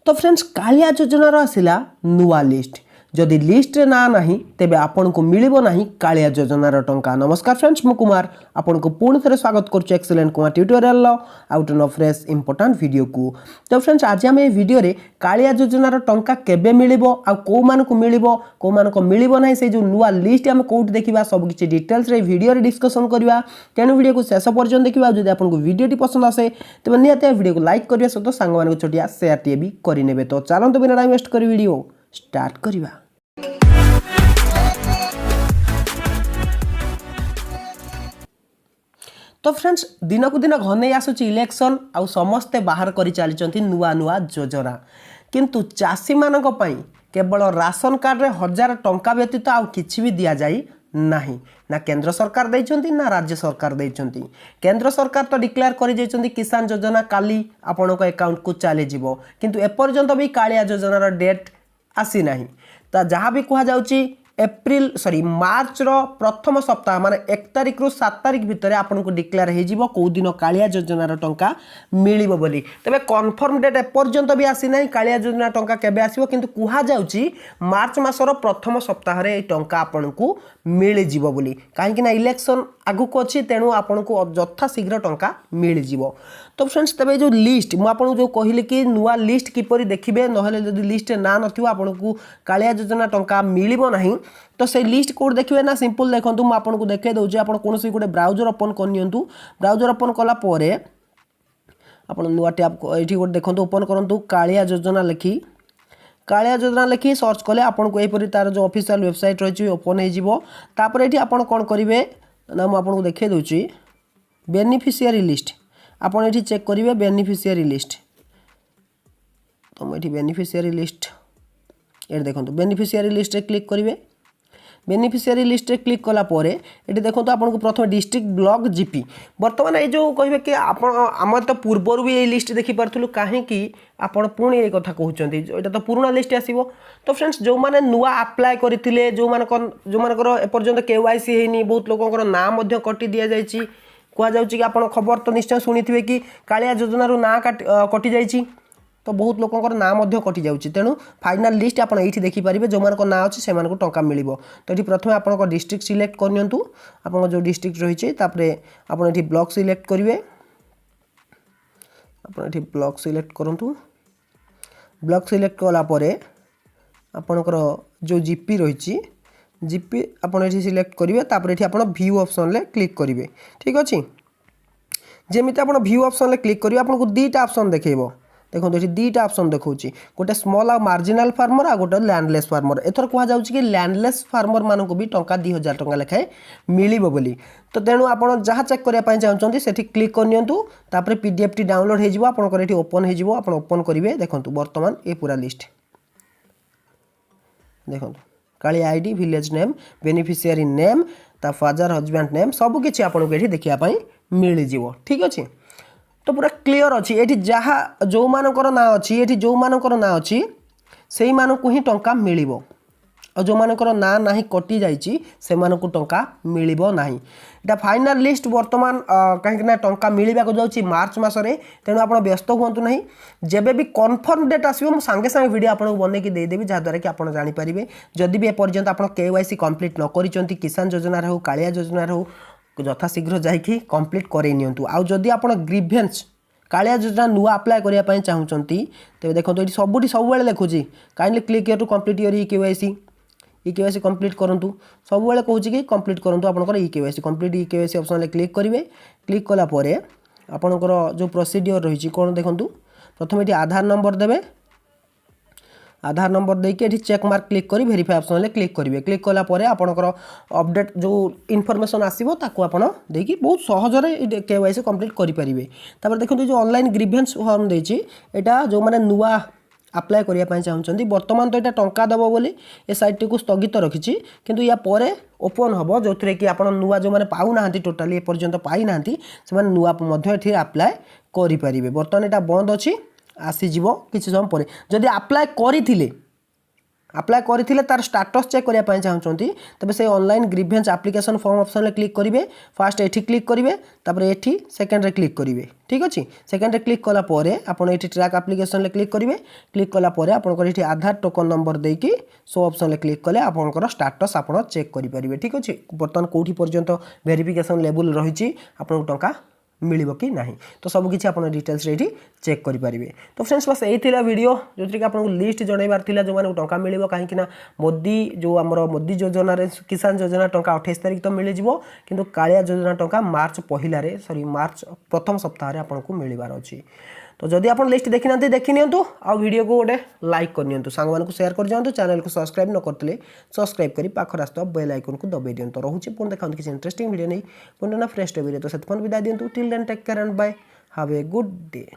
तो फ्रेंड्स कालिया योजनार आसला नुआ लिस्ट जदि लिस्ट रे ना नहीं तेबे आपन को मिलिबो नहीं कालिया योजनार टंका। नमस्कार फ्रेंड्स मु कुमार आपन को पुणी थे स्वागत करुच्चे excellent Kumar tutorial out of fresh important video को। तो फ्रेंड्स आज आम वीडियो रे कालिया योजनार टंका केबे मिलिबो आ को मान को मिलिबो को मान को मिलिबो नहीं से जो नुआ लिस्ट आम कोट देखिबा सब किछि डिटेल्स रे वीडियो रे डिस्कशन करबा। तेणु वीडियो को शेष पर्यंत देखिबा। जदि आपन को वीडियो पसंद आसे तेबे नियत वीडियो को लाइक करिया सहित सांग मान को छोटिया शेयर टे भी करिनेबे। तो चलंतु बिना टाइम वेस्ट करी वीडियो स्टार्ट करिबा। तो फ्रेंड्स दिन को दिन घने आसुची इलेक्शन आउ समस्ते बाहर करी चली नुआ नुआ योजना किंतु चाषी मानक पई केवल राशन कार्ड रे 1000 टंका व्यतीत आउ किछि भी दिया जाई नहीं। ना केंद्र सरकार देइछंती ना राज्य सरकार देइछंती। केंद्र सरकार तो डिक्लेयर करि जाइछंती किसान योजना काली आपनक अकाउंट को चली जिवो किंतु एपर्यंत भी कालिया योजनार डेट आसी नाही। ता जहाँ भी कहा जाउची मार्च रो प्रथम सप्ताह माने 1 तारिख रु 7 तारिख भितर आपन को डिक्लेयर हे जिवो को दिन कालिया योजनार टंका मिलिबो बोली। तबे कन्फर्म डेट एपर्यंत भी आसी नाही कालिया योजना टंका केबे आसीबो किंतु कहा जाउची मार्च मासर प्रथम सप्ताह रे ए टंका आपन को मिलि जिवो बोली। काहे कि ना इलेक्शन आगु को अछि तेनु आपन को यथा शीघ्र टंका मिलि जिवो। तो फ्रेंड्स तबे जो लिस्ट मु आपन जो कहिली कि नुआ लिस्ट किपरि देखिबे नहले जदि लिस्ट ना नथिबो आपन को कालिया योजना टंका मिलिबो नाही। तो से लिस्ट कोड देखिए ना सिंपल देखंतु मु आपन को देखे दउछि। आपन कोनोसी गोटे ब्राउजर ओपन करनियंतु। ब्राउजर ओपन कला परे आपन नुआ टैब एठी गोटे देखंतु ओपन करंतु कालिया योजना लिखी सर्च कले आपन को एपरि तार जो ऑफिशियल वेबसाइट रही ओपन हो जिवो। तापर एठी आपन कोन करिवे ना मु आपन को देखे दउछि बेनिफिशियरी लिस्ट आपन एठी चेक करिवे बेनिफिशियरी लिस्ट। तो मु एठी बेनिफिशियरी लिस्ट ए देखंतु बेनिफिशियरी लिस्ट रे क्लिक करिवे। बेनिफिशियरी लिस्ट रे क्लिक कला परे एठी देखो तो आपन को प्रथम डिस्ट्रिक्ट ब्लॉक जीपी वर्तमान ए जो कहिबे कि आपन हम तो पूर्वरु भी ए लिस्ट देखि परथुलु काहे कि आपन पुणी ए कथा कहउचंती एटा तो पुराना लिस्ट आसीबो। तो फ्रेंड्स जो माने नुआ अप्लाई करथिले जो मानकर ए पर्यंत केवाईसी हेनी बहुत लोकंकर नाम मध्ये कटि दिया जायछि। कहा जाउछि कि आपन खबर तो निश्चय सुनिथिबे कि कालिया योजना रु ना कटि जायछि तो बहुत लोकंकर नाम मध्ये कटि जाउछि। तेनु फाइनल लिस्ट आपन एठी देखि परिबे जो मानको ना अछि से मानको टंका मिलिबो। तो एठी प्रथमे आपन को डिस्ट्रिक्ट सिलेक्ट करनियंतु। आपन जो डिस्ट्रिक्ट रहिछि तापरे आपन एठी ब्लॉक सिलेक्ट करिवे। आपन एठी ब्लॉक सिलेक्ट करंतु। ब्लॉक सिलेक्ट कला परे आपनकर जो जीपी रहिछि जीपी आपन एठी सिलेक्ट करिवे। तापरे एठी आपन व्यू ऑप्शन ले क्लिक करिवे। ठीक अछि जेमिति आपन व्यू ऑप्शन ले क्लिक करिवे आपन को दीटा ऑप्शन देखेबो। देखो ये दुईटा ऑप्शन देखौछि गोटे स्मॉल आ मार्जिनल फार्मर आ गोटे लैंडलेस फार्मर। एथर कहा जाउछि कि लैंडलेस फार्मर मानक भी टंका 2000 टंका लेखाए मिलिबो बोली। तो तेणु आपण जहाँ चेक करिया पय चाहउछंती सेठी क्लिक करनियंतु। तापर पीडीएफ टी डाउनलोड हे जिवो आपनकर एठी ओपन हे जिवो। आपण ओपन करिवे देखंतु वर्तमान ए पूरा लिस्ट देखंतु काली ID village name beneficiary name ता फादर हस्बैंड नेम सब किछि आपन एठी देखिया पय मिलि जिवो। ठीक अछि तो पूरा क्लियर अच्छी ये जहाँ जो मानकर ना अच्छी ये जो मानकर ना अच्छी से मानकु ही टंका मिलिबो और जो मानकर ना नाही कटि जाइछि से मानकु टंका मिलिबो नाही। एटा फाइनल लिस्ट वर्तमान कहीं ना टंका मिलिबा को जाउछि मार्च मासरे। तेणु आपण व्यस्त हुंतु नाही जेबे भी कन्फर्म डेट आसीबो मु संगे संगे वीडियो आपन बनै कि दे देबी जहा द्वारा कि आपण जानि परिबे। जदि भी ए पर्यंत आपण केवाईसी कंप्लीट न करिसंती किसान योजना रे हो कालिया योजना रे हो यथा शीघ्र जाइकी कंप्लीट करे नियंतु। आउ जदि आपण ग्रीवेंस कालिया योजना नुआ अप्लाई करिया पय चाहउचंती तेबे देखंतु एठी सबुठी सब बेले लिखुची kindly click here to complete your eKYC complete करंतु। सब बेले कहूची कि कंप्लीट करंतु आपनकर ईकेवाईसी कंप्लीट ईकेवाईसी ऑप्शन ले क्लिक करिवे। क्लिक कला परे आपनकर जो प्रोसीजर रहिची कोन देखंतु प्रथम एठी आधार नंबर देबे। आधार नंबर देके एठी चेक मार्क क्लिक करी वेरीफाई ऑप्शन ले क्लिक करिवे। क्लिक कला परे आपनकर अपडेट जो इनफॉरमेशन आसीबो ताको आपण देकी बहुत सहज रे केवाईसी कंप्लीट करि परिबे। तापर देखंतु जो ऑनलाइन ग्रीवेंस फॉर्म देछि एटा जो माने नुआ अप्लाई करिया पय चाहउचंदी वर्तमान तो एटा टंका दबो बोली ए साइट को स्थगित रखिछि किंतु या परे ओपन हबो जोथरे कि आपण नुआ जो माने पाउ नाहंती टोटली ए पर्यंत पाई नाहंती से माने नुआ मध्ये एठी अप्लाई करि परिबे। वर्तमान एटा बंद अछि आसी जीवो किछि समय परे जदि अप्लाई करिथिले अप्लाई करथिले तार स्टेटस चेक करिया पय चाहछंती तबे से online grievance application form option रे क्लिक करिवे फास्ट एठी क्लिक करिवे तापरे एठी सेकंड रे क्लिक करिवे ठीक अछि सेकंड रे क्लिक कला परे आपण एठी ट्रैक एप्लिकेशन रे क्लिक करिवे क्लिक कला परे आपण एठी आधार टोकन नंबर देकी सो ऑप्शन रे क्लिक कले आपनकर स्टेटस आपण चेक करि परिबे ठीक अछि बर्तन कोठी पर्यंत वेरिफिकेशन लेवल रहिछि आपन टंका मिलिबो कि नाही तो सब किछि आपण डिटेल्स रेडी चेक करि परिबे तो फ्रेंड्स बस एही थिला वीडियो जोथि कि आपन लिस्ट जणैबार थिला जो माने टंका मिलिबो काहे कि ना मोदी जो हमर मोदी योजना रे किसान योजना टंका 28 तारिख तो मिलि जिवो किंतु कालिया योजना टंका मार्च पहिला रे सॉरी मार्च प्रथम सप्ताह रे आपन को मिलिबार अछि तो जदि आप लिस्ट देखी ना देखी नियंतु आ वीडियो को गोटे लाइक कर नियंतु सांग मान को शेयर कर जांतु चैनल को सब्सक्राइब न करतले सब्सक्राइब करी पाखर आस्तो बेल आइकन को दबाई दियंतु रहूची पुन देखाउन किछ इंटरेस्टिंग वीडियो नै पुन ना फ्रेश वीडियो तो सेतपन विदा दियंतु till then take care and bye have a good day.